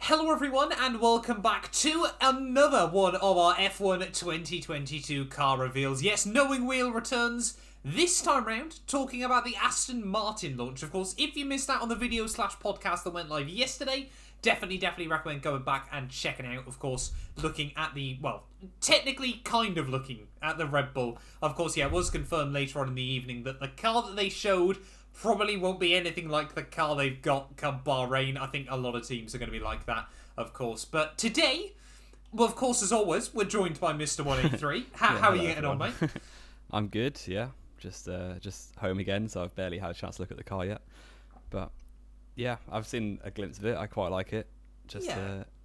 Hello everyone and welcome back to another one of our F1 2022 car reveals. Yes, Knowing Wheel returns this time round talking about the Aston Martin launch. Of course, if you missed out on the video/podcast that went live yesterday, definitely recommend going back and checking out, of course, looking at the, well, technically kind of looking at the Red Bull. Of course, yeah, it was confirmed later on in the evening that the car that they showed probably won't be anything like the car they've got come Bahrain. I think a lot of teams are going to be like that, of course. But today, well, of course, as always, we're joined by Mr. 183. How are you getting on, mate? I'm good, yeah. Just home again, so I've barely had a chance to look at the car yet. But yeah, I've seen a glimpse of it. I quite like it. Just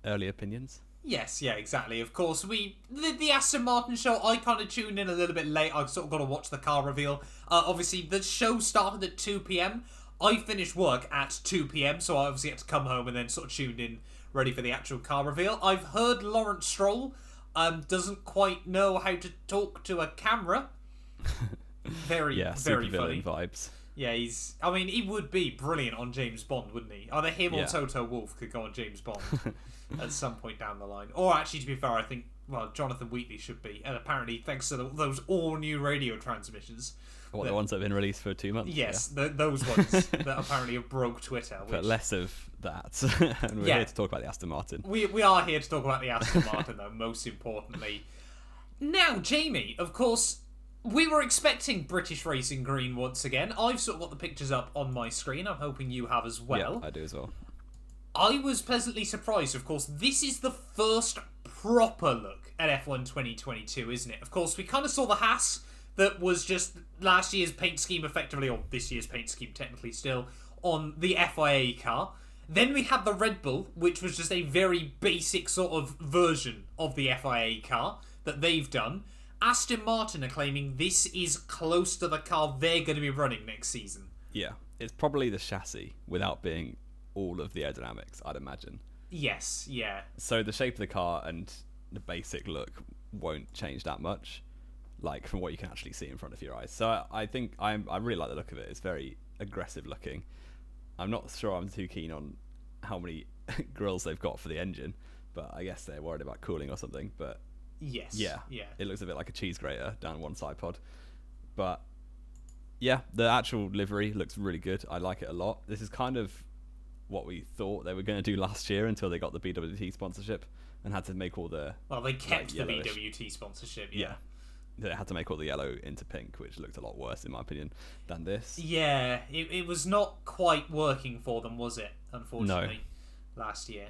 early opinions. Yes, yeah, exactly. Of course, the Aston Martin show, I kind of tuned in a little bit late. I've sort of got to watch the car reveal. Obviously, the show started at 2 p.m. I finished work at 2 p.m, so I obviously had to come home and then sort of tuned in, ready for the actual car reveal. I've heard Lawrence Stroll doesn't quite know how to talk to a camera. Very funny vibes. Yeah, he would be brilliant on James Bond, wouldn't he? Either him or Toto Wolff could go on James Bond at some point down the line. Or actually, to be fair, I think, well, Jonathan Wheatley should be. And apparently, thanks to those all-new radio transmissions. What, the ones that have been released for 2 months? Yes, those ones that apparently have broke Twitter. But less of that. And we're here to talk about the Aston Martin. We are here to talk about the Aston Martin, though, most importantly. Now, Jamie, of course, we were expecting British Racing Green once again. I've sort of got the pictures up on my screen. I'm hoping you have as well. Yeah, I do as well. I was pleasantly surprised. Of course, this is the first proper look at F1 2022, isn't it? Of course, we kind of saw the Haas that was just last year's paint scheme effectively, or this year's paint scheme technically still, on the FIA car. Then we had the Red Bull, which was just a very basic sort of version of the FIA car that they've done. Aston Martin are claiming this is close to the car they're going to be running next season. Yeah, it's probably the chassis without being all of the aerodynamics, I'd imagine. Yes, yeah. So the shape of the car and the basic look won't change that much, like from what you can actually see in front of your eyes. So I think I really like the look of it. It's very aggressive looking. I'm not sure I'm too keen on how many grills they've got for the engine, but I guess they're worried about cooling or something. But yes, yeah, it looks a bit like a cheese grater down one side pod. But yeah, the actual livery looks really good. I like it a lot. This is kind of what we thought they were going to do last year until they got the BWT sponsorship and had to make all the... Well, they kept the BWT sponsorship, yeah. They had to make all the yellow into pink, which looked a lot worse, in my opinion, than this. Yeah, it was not quite working for them, was it, unfortunately, last year.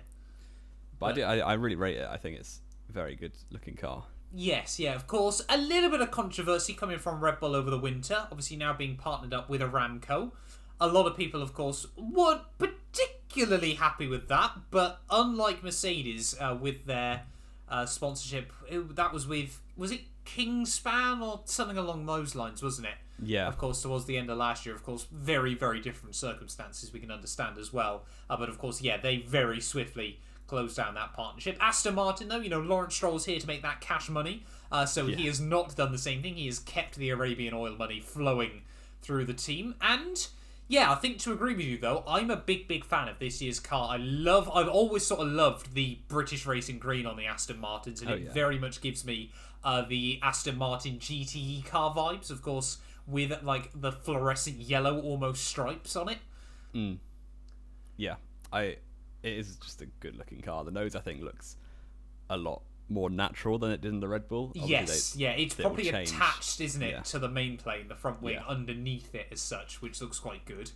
But I really rate it. I think it's a very good looking car. Yes, yeah, of course. A little bit of controversy coming from Red Bull over the winter, obviously now being partnered up with Aramco. A lot of people, of course, weren't particularly happy with that, but unlike Mercedes with their sponsorship, that was with, was it Kingspan or something along those lines, wasn't it? Yeah. Of course, towards the end of last year, of course, very different circumstances we can understand as well. But of course, yeah, they very swiftly closed down that partnership. Aston Martin, though, Lawrence Stroll's here to make that cash money, so he has not done the same thing. He has kept the Arabian oil money flowing through the team, and yeah, I think to agree with you though, I'm a big fan of this year's car. I've always sort of loved the British Racing Green on the Aston Martins, and it very much gives me the Aston Martin GTE car vibes, of course, with like the fluorescent yellow almost stripes on it. Yeah, it is just a good looking car. The nose, I think, looks a lot more natural than it did in the Red Bull. Yes, it's probably attached, isn't it, to the main plane, the front wing underneath it as such, which looks quite good.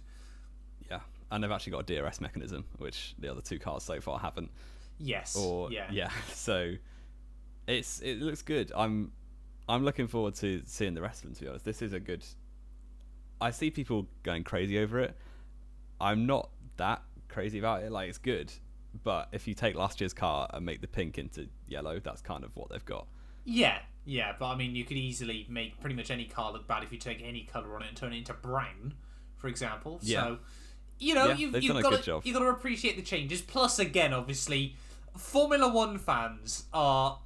Yeah, and they've actually got a DRS mechanism, which the other two cars so far haven't. Yes. So it looks good. I'm looking forward to seeing the rest of them, to be honest. This is a good... I see people going crazy over it. I'm not that crazy about it. Like, it's good. But if you take last year's car and make the pink into yellow, that's kind of what they've got. Yeah, but I mean, you could easily make pretty much any car look bad if you take any colour on it and turn it into brown, for example. Yeah. So, you've got to appreciate the changes. Plus, again, obviously, Formula One fans are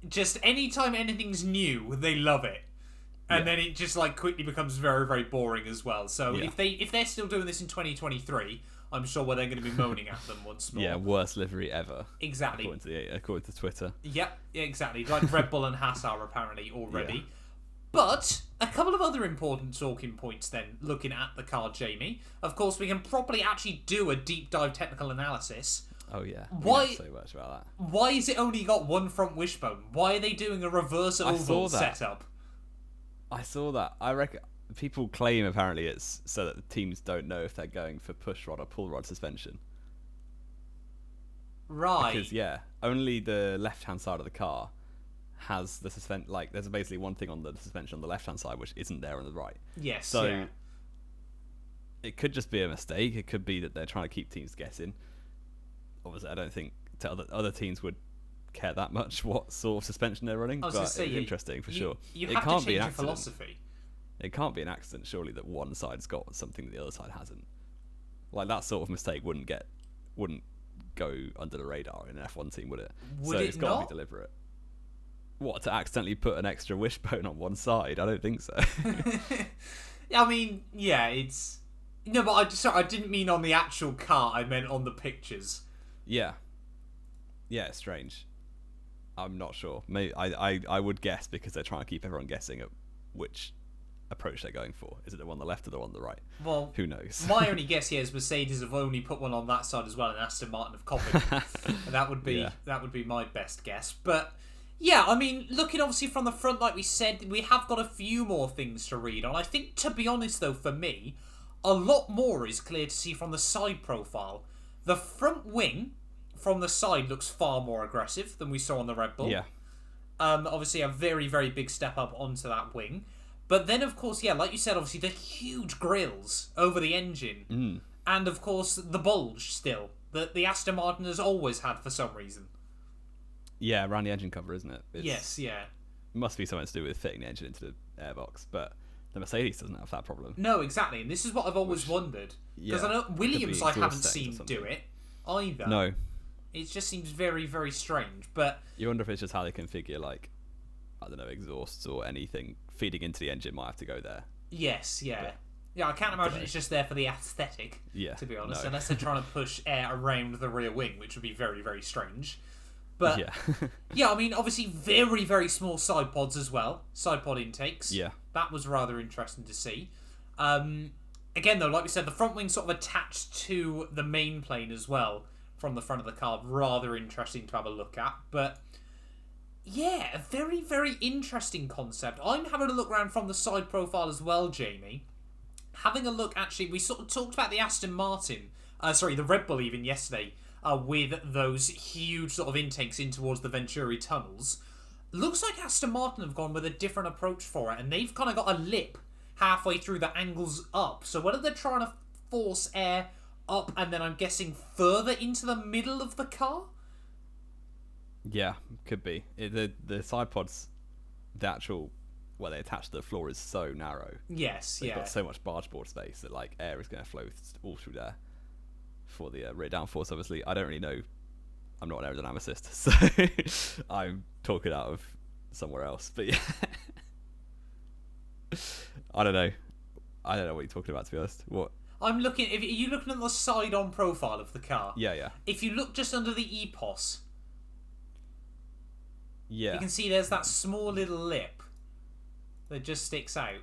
just, anytime anything's new, they love it. And then it just quickly becomes very boring as well. So if they're still doing this in 2023, I'm sure we're then going to be moaning at them once more. Yeah, worst livery ever. Exactly. According to Twitter. Yep, exactly. Like Red Bull and Haas are apparently already. Yeah. But a couple of other important talking points then, looking at the car, Jamie. Of course, we can properly actually do a deep dive technical analysis. Oh yeah. Why we know so much about that? Why is it only got one front wishbone? Why are they doing a reverse oval setup? I saw that. I reckon people claim apparently it's so that the teams don't know if they're going for push rod or pull rod suspension. Right. Because only the left hand side of the car has the like there's basically one thing on the suspension on the left hand side which isn't there on the right. Yes. So it could just be a mistake. It could be that they're trying to keep teams guessing. Obviously, I don't think other teams would care that much what sort of suspension they're running, but it's interesting for sure. You it have can't to be change an your accident. philosophy. It can't be an accident, surely, that one side's got something that the other side hasn't. Like that sort of mistake wouldn't go under the radar in an F1 team, would it? It's got to be deliberate. What, to accidentally put an extra wishbone on one side? I don't think so. I mean, yeah, it's no, but I didn't mean on the actual car. I meant on the pictures. Yeah, it's strange. I'm not sure. Maybe I would guess because they're trying to keep everyone guessing at which approach they're going for. Is it the one on the left or the one on the right? Well, who knows? My only guess here is Mercedes have only put one on that side as well, and Aston Martin have copied. That would be my best guess. But yeah, I mean, looking obviously from the front, like we said, we have got a few more things to read on. I think, to be honest though, for me, a lot more is clear to see from the side profile. The front wing from the side looks far more aggressive than we saw on the Red Bull. Yeah. Obviously a very, very big step up onto that wing. But then, of course, yeah, like you said, obviously the huge grills over the engine. And, of course, the bulge still that the Aston Martin has always had for some reason. Yeah, around the engine cover, isn't it? Yes, yeah. Must be something to do with fitting the engine into the airbox, but the Mercedes doesn't have that problem. No, exactly, and this is what I've always wondered. Because I know Williams I haven't seen do it either. No. It just seems very, very strange, but... You wonder if it's just how they configure, like, I don't know, exhausts or anything feeding into the engine might have to go there. Yes, yeah. Yeah, I can't imagine it's just there for the aesthetic, to be honest, unless they're trying to push air around the rear wing, which would be very, very strange. But, yeah, I mean, obviously very, very small side pods as well. Side pod intakes. Yeah. That was rather interesting to see. Again, though, like we said, the front wing sort of attached to the main plane as well from the front of the car. Rather interesting to have a look at. But, yeah, a very, very interesting concept. I'm having a look around from the side profile as well, Jamie. Having a look, actually, we sort of talked about the Aston Martin, the Red Bull even yesterday, with those huge sort of intakes in towards the Venturi tunnels. Looks like Aston Martin have gone with a different approach for it, and they've kind of got a lip halfway through that angles up. So whether they're trying to force air up and then I'm guessing further into the middle of the car? Yeah, could be. The side pods, the actual where they attach to the floor is so narrow. Yes, They've got so much barge board space that like air is going to flow all through there for the rear downforce. Obviously, I don't really know. I'm not an aerodynamicist, so I'm talking out of somewhere else. But yeah, I don't know what you're talking about, to be honest. What? I'm looking. Are you looking at the side-on profile of the car? Yeah. If you look just under the EPOS, you can see there's that small little lip that just sticks out.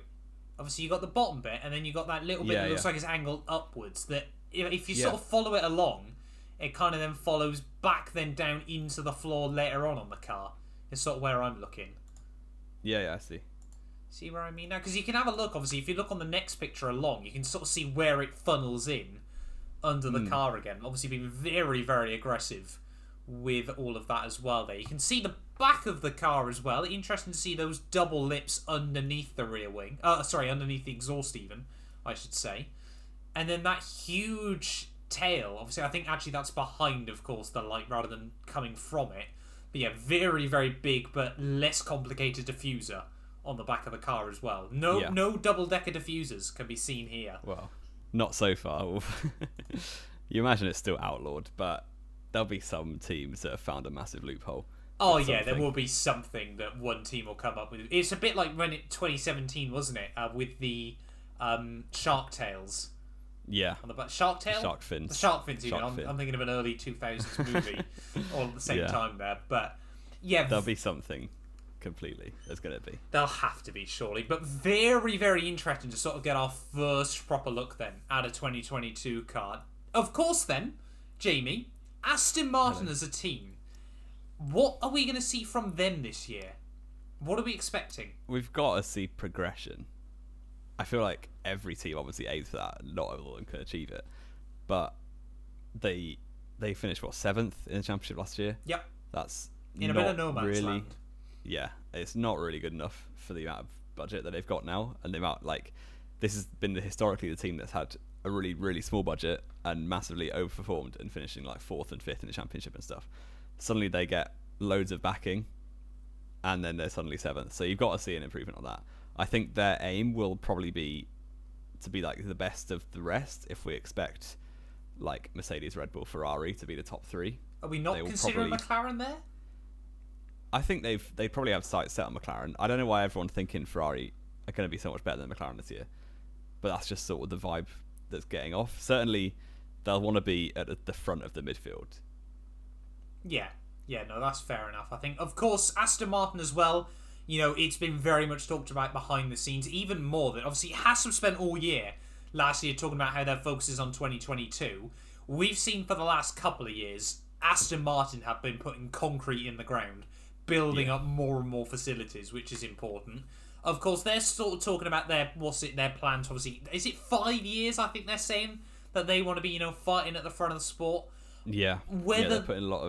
Obviously, you got the bottom bit, and then you got that little bit that looks like it's angled upwards. That if you sort of follow it along, it kind of then follows back then down into the floor later on the car. It's sort of where I'm looking. Yeah, I see. See where I mean now? Because you can have a look, obviously, if you look on the next picture along, you can sort of see where it funnels in under the car again. Obviously being very, very aggressive with all of that as well there. You can see the back of the car as well. Interesting to see those double lips underneath the rear wing. Underneath the exhaust even, I should say. And then that huge tail. Obviously, I think actually that's behind, of course, the light rather than coming from it. But yeah, very, very big but less complicated diffuser on the back of the car as well. No double-decker diffusers can be seen here. Well, not so far. You imagine it's still outlawed, but there'll be some teams that have found a massive loophole. Oh yeah, there will be something that one team will come up with. It's a bit like when 2017, wasn't it, with the shark tails. Yeah. On the back, Shark Tail? Shark fins. The Shark Fins, even. Shark fin. I'm thinking of an early 2000s movie all at the same Yeah. time there. But, yeah. There'll be something completely. There's going to be. There'll have to be, surely. But very, very interesting to sort of get our first proper look then at a 2022 card. Of course, then, Jamie, Aston Martin as a team. What are we going to see from them this year? What are we expecting? We've got to see progression. I feel like every team obviously aims for that. Not all of them can achieve it, but they finished 7th in the championship last year. Yep. That's in a bit of no man's land. Yeah, it's not really good enough for the amount of budget that they've got now, and the amount this has been historically the team that's had a really, really small budget and massively overperformed and finishing 4th and 5th in the championship and stuff. Suddenly they get loads of backing, and then they're suddenly 7th. So you've got to see an improvement on that. I think their aim will probably be to be the best of the rest. If we expect Mercedes, Red Bull, Ferrari to be the top 3, are we not considering McLaren there? I think they probably have sights set on McLaren. I don't know why everyone's thinking Ferrari are going to be so much better than McLaren this year, but that's just sort of the vibe that's getting off. Certainly, they'll want to be at the front of the midfield. Yeah, no, that's fair enough. I think, of course, Aston Martin as well. It's been very much talked about behind the scenes, even more than obviously Haas spent all year last year talking about how their focus is on 2022. We've seen for the last couple of years, Aston Martin have been putting concrete in the ground, building up more and more facilities, which is important. Of course, they're sort of talking about their plans. Obviously, is it 5 years? I think they're saying that they want to be, fighting at the front of the sport. Yeah, they're putting a lot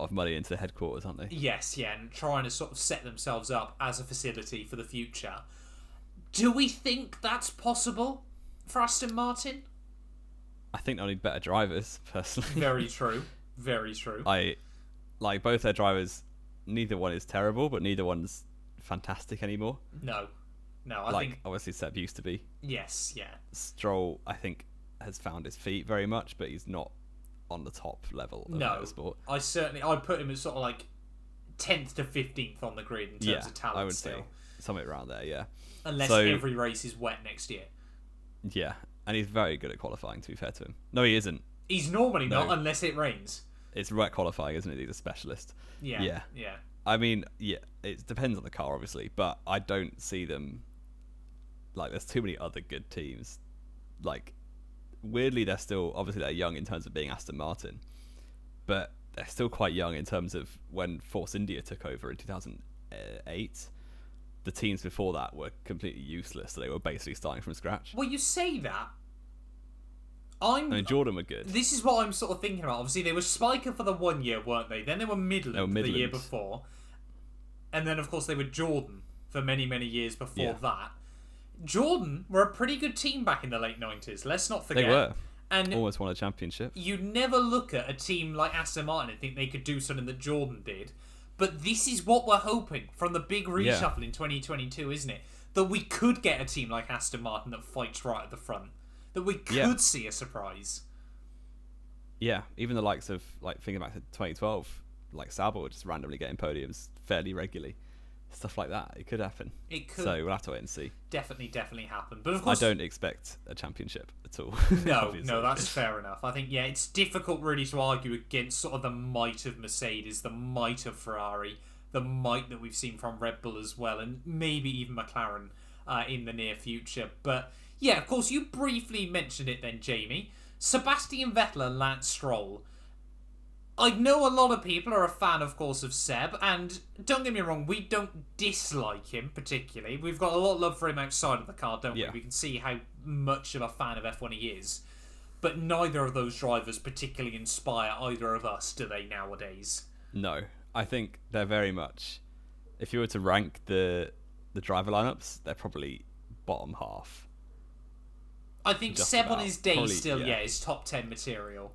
of money into the headquarters, aren't they? Yes, and trying to sort of set themselves up as a facility for the future. Do we think that's possible for Aston Martin? I think they'll need better drivers, personally. Very true. Very true. I like both their drivers. Neither one is terrible, but neither one's fantastic anymore. No, I think obviously Seb used to be. Yes, yeah. Stroll, I think, has found his feet very much, but he's not on the top level of motorsport. I'd put him as sort of 10th to 15th on the grid in terms of talent. I would still. say something around there, yeah. Unless every race is wet next year. Yeah, and he's very good at qualifying, to be fair to him. No, he isn't. He's normally not, unless it rains. It's wet qualifying, isn't it? He's a specialist. Yeah. I mean, it depends on the car, obviously, but I don't see them... there's too many other good teams. Weirdly, they're young in terms of being Aston Martin, but they're still quite young in terms of when Force India took over in 2008. The teams before that were completely useless, so they were basically starting from scratch. Well, you say that. I mean, Jordan were good. This is what I'm sort of thinking about. Obviously, they were Spiker for the 1 year, weren't they? Then they were Midland the year before. And then, of course, they were Jordan for many, many years before that. Jordan were a pretty good team back in the late 90s. Let's not forget. They were. And almost won a championship. You'd never look at a team like Aston Martin and think they could do something that Jordan did. But this is what we're hoping from the big reshuffle in 2022, isn't it? That we could get a team like Aston Martin that fights right at the front. That we could see a surprise. Yeah, even the likes of, thinking back to 2012, Sauber were just randomly getting podiums fairly regularly. Stuff like that. It could happen. It could. So we'll have to wait and see. Definitely happen. But of course, I don't expect a championship at all. No, that's fair enough. I think, it's difficult really to argue against sort of the might of Mercedes, the might of Ferrari, the might that we've seen from Red Bull as well, and maybe even McLaren in the near future. But yeah, of course, you briefly mentioned it then, Jamie. Sebastian Vettel and Lance Stroll. I know a lot of people are a fan, of course, of Seb, and don't get me wrong, we don't dislike him particularly. We've got a lot of love for him outside of the car, don't we? We can see how much of a fan of F1 he is. But neither of those drivers particularly inspire either of us, do they, nowadays? No. I think they're very much... If you were to rank the driver lineups, they're probably bottom half. I think Just Seb about. on his day Probably, still, is top 10 material.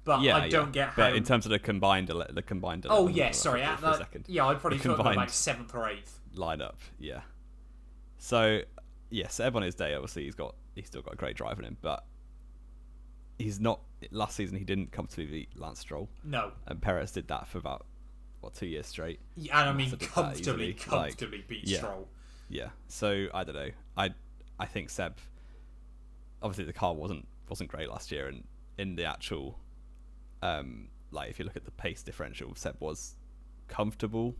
But I don't get how... But in terms of the combined 11... Oh, yeah, sorry. For a second. Yeah, I'd probably put him 7th or 8th. Lineup, yeah. So, Seb on his day, obviously, he's still got a great drive in him, but he's not... Last season, he didn't comfortably beat Lance Stroll. No. And Perez did that for about, 2 years straight. Yeah, and I mean, comfortably beat Stroll. Yeah. So, I don't know. I think Seb... obviously the car wasn't great last year, and in the actual like if you look at the pace differential, Seb was comfortable,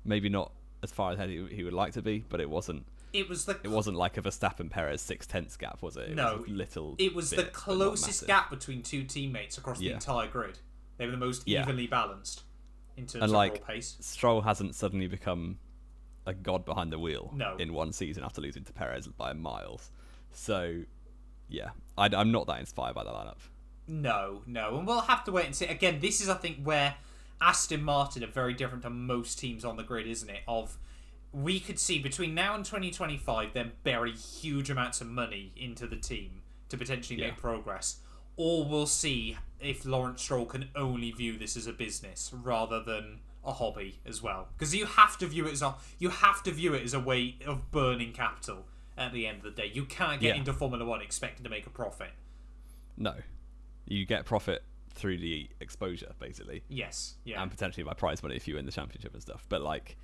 maybe not as far ahead he would like to be, but it wasn't like a Verstappen Perez 0.6 gap, was it? No, it was the closest gap between two teammates across the entire grid. They were the most evenly balanced in terms of raw pace. Stroll hasn't suddenly become a god behind the wheel in one season after losing to Perez by miles. So, yeah, I'm not that inspired by that lineup. No, and we'll have to wait and see. Again, this is, I think, where Aston Martin are very different to most teams on the grid, isn't it? We could see between now and 2025 them bury huge amounts of money into the team to potentially make progress. Or we'll see if Lawrence Stroll can only view this as a business rather than a hobby as well. Because you have to view it as a way of burning capital at the end of the day. You can't get into Formula One expecting to make a profit. No. You get profit through the exposure, basically. Yes, yeah. And potentially by prize money if you win the championship and stuff. But, like,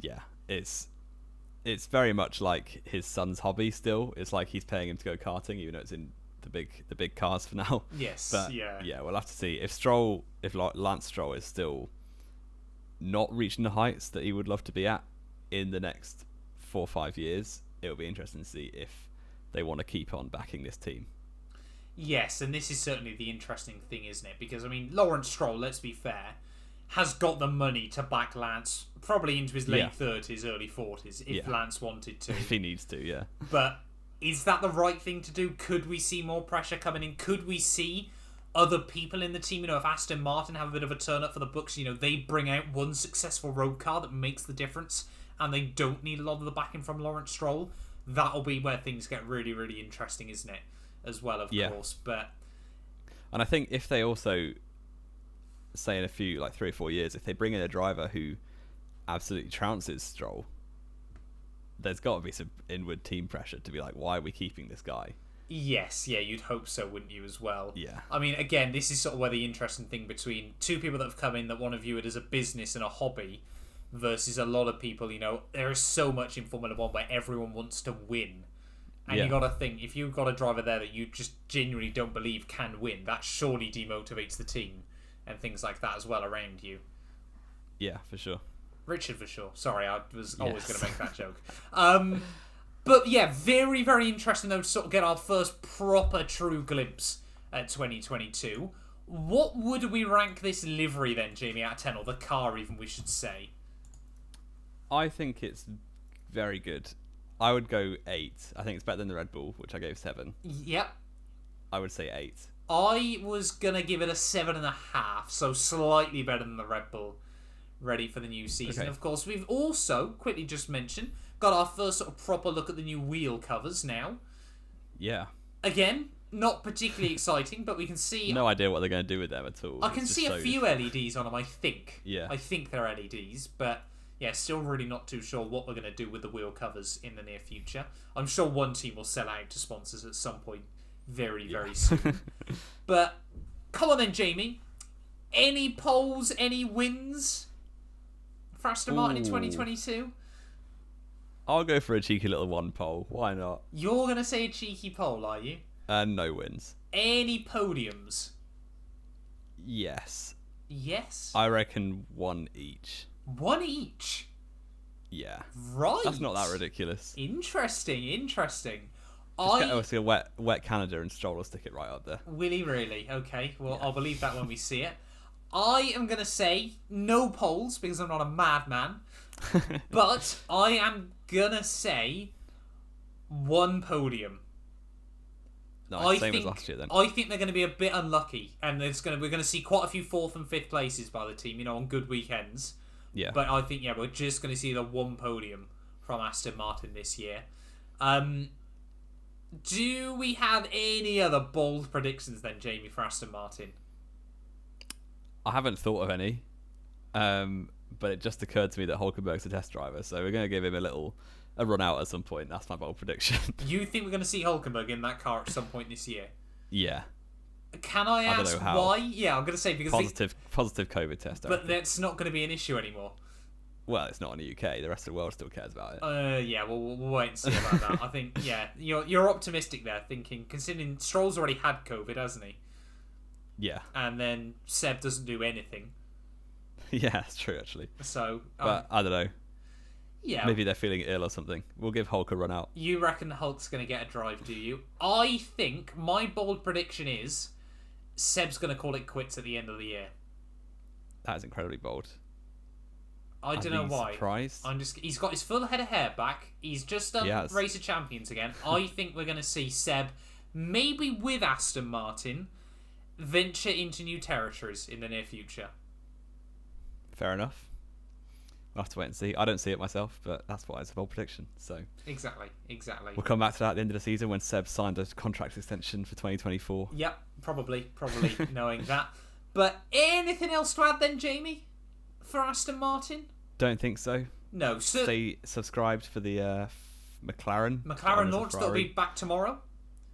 yeah, it's very much like his son's hobby still. It's like he's paying him to go karting, even though it's in the big cars for now. Yes, but, yeah, we'll have to see. If Lance Stroll is still not reaching the heights that he would love to be at in the next 4 or 5 years, it'll be interesting to see if they want to keep on backing this team. Yes, and this is certainly the interesting thing, isn't it? Because, I mean, Lawrence Stroll, let's be fair, has got the money to back Lance probably into his late 30s, early 40s, if Lance wanted to. If he needs to, yeah. But is that the right thing to do? Could we see more pressure coming in? Could we see other people in the team? You know, if Aston Martin have a bit of a turn up for the books, you know, they bring out one successful road car that makes the difference, and they don't need a lot of the backing from Lawrence Stroll. That'll be where things get really, really interesting, isn't it? As well, of course. And I think if they also say in a few, like 3 or 4 years, if they bring in a driver who absolutely trounces Stroll, there's got to be some inward team pressure to be like, why are we keeping this guy? Yes, yeah, you'd hope so, wouldn't you, as well? Yeah. I mean, again, this is sort of where the interesting thing between two people that have come in that want to view it as a business and a hobby versus a lot of people, you know, there is so much in Formula One where everyone wants to win. And you got to think, if you've got a driver there that you just genuinely don't believe can win, that surely demotivates the team and things like that as well around you. Yeah, for sure. Richard, for sure. Sorry, I was always going to make that joke. But yeah, very, very interesting though to sort of get our first proper true glimpse at 2022. What would we rank this livery then, Jamie, out of 10? Or the car even, we should say? I think it's very good. I would go 8. I think it's better than the Red Bull, which I gave 7. Yep. I would say 8. I was going to give it a 7.5, so slightly better than the Red Bull, ready for the new season. Okay. Of course, we've also, quickly just mentioned, got our first sort of proper look at the new wheel covers now. Yeah. Again, not particularly exciting, but we can see... No idea what they're going to do with them at all. I can see a few LEDs on them, I think. Yeah. I think they're LEDs, but... yeah, still really not too sure what we're going to do with the wheel covers in the near future. I'm sure one team will sell out to sponsors at some point very, very soon. But, come on then, Jamie. Any polls, any wins for Aston Martin in 2022? I'll go for a cheeky little 1 poll. Why not? You're going to say a cheeky poll, are you? No wins. Any podiums? Yes. Yes? I reckon 1 each. 1 each? Yeah. Right. That's not that ridiculous. Interesting. Just get obviously a wet Canada and Stroll will stick it right up there. Will he really? Okay, well, yeah. I'll believe that when we see it. I am going to say no polls because I'm not a madman. But I am going to say 1 podium. Nice, same as last year then. I think they're going to be a bit unlucky, and we're going to see quite a few 4th and 5th places by the team, you know, on good weekends. Yeah. But I think, we're just going to see the 1 podium from Aston Martin this year. Do we have any other bold predictions then, Jamie, for Aston Martin? I haven't thought of any, but it just occurred to me that Hulkenberg's a test driver, so we're going to give him a run out at some point. That's my bold prediction. You think we're going to see Hulkenberg in that car at some point this year? Yeah. Can I ask why? Yeah, I'm going to say because... Positive COVID test. But that's not going to be an issue anymore. Well, it's not in the UK. The rest of the world still cares about it. Yeah, we'll wait and see about that. I think, yeah, you're optimistic there, thinking, considering Stroll's already had COVID, hasn't he? Yeah. And then Seb doesn't do anything. Yeah, that's true, actually. So, but I don't know. Yeah. Maybe they're feeling ill or something. We'll give Hulk a run out. You reckon Hulk's going to get a drive, do you? I think my bold prediction is Seb's going to call it quits at the end of the year. That is incredibly bold. I don't know why. Surprised. He's got his full head of hair back. He's just done Race of Champions again. I think we're going to see Seb, maybe with Aston Martin, venture into new territories in the near future. Fair enough. We'll have to wait and see. I don't see it myself, but that's why it's a bold prediction. So Exactly. we'll come back to that at the end of the season when Seb signed a contract extension for 2024. Yep, probably knowing that. But anything else to add then, Jamie, for Aston Martin? Don't think so. No. Stay subscribed for the McLaren launch that'll be back tomorrow.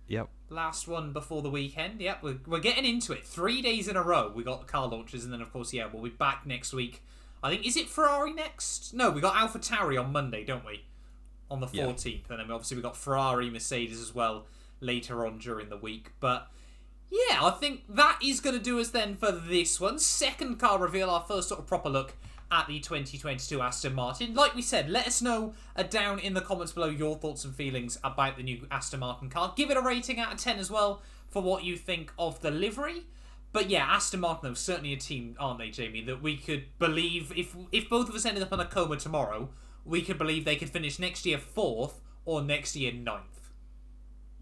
Yep. Last one before the weekend. Yep, we're getting into it. 3 days in a row we got the car launches, and then of course, we'll be back next week. I think, is it Ferrari next? No, we got AlphaTauri on Monday, don't we? On the 14th. Yeah. And then obviously we got Ferrari, Mercedes as well later on during the week. But yeah, I think that is going to do us then for this one. Second car reveal, our first sort of proper look at the 2022 Aston Martin. Like we said, let us know down in the comments below your thoughts and feelings about the new Aston Martin car. Give it a rating out of 10 as well for what you think of the livery. But yeah, Aston Martin, though, certainly a team, aren't they, Jamie, that we could believe, if both of us ended up on a coma tomorrow, we could believe they could finish next year 4th or next year 9th.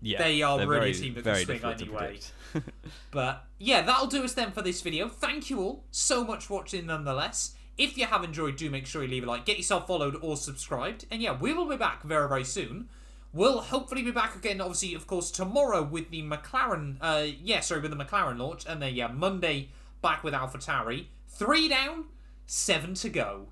Yeah, they are really a team that can swing anyway. But yeah, that'll do us then for this video. Thank you all so much for watching nonetheless. If you have enjoyed, do make sure you leave a like, get yourself followed or subscribed. And yeah, we will be back very, very soon. We'll hopefully be back again, obviously, of course, tomorrow with the McLaren, with the McLaren launch. And then, Monday back with AlphaTauri. 3 down, 7 to go.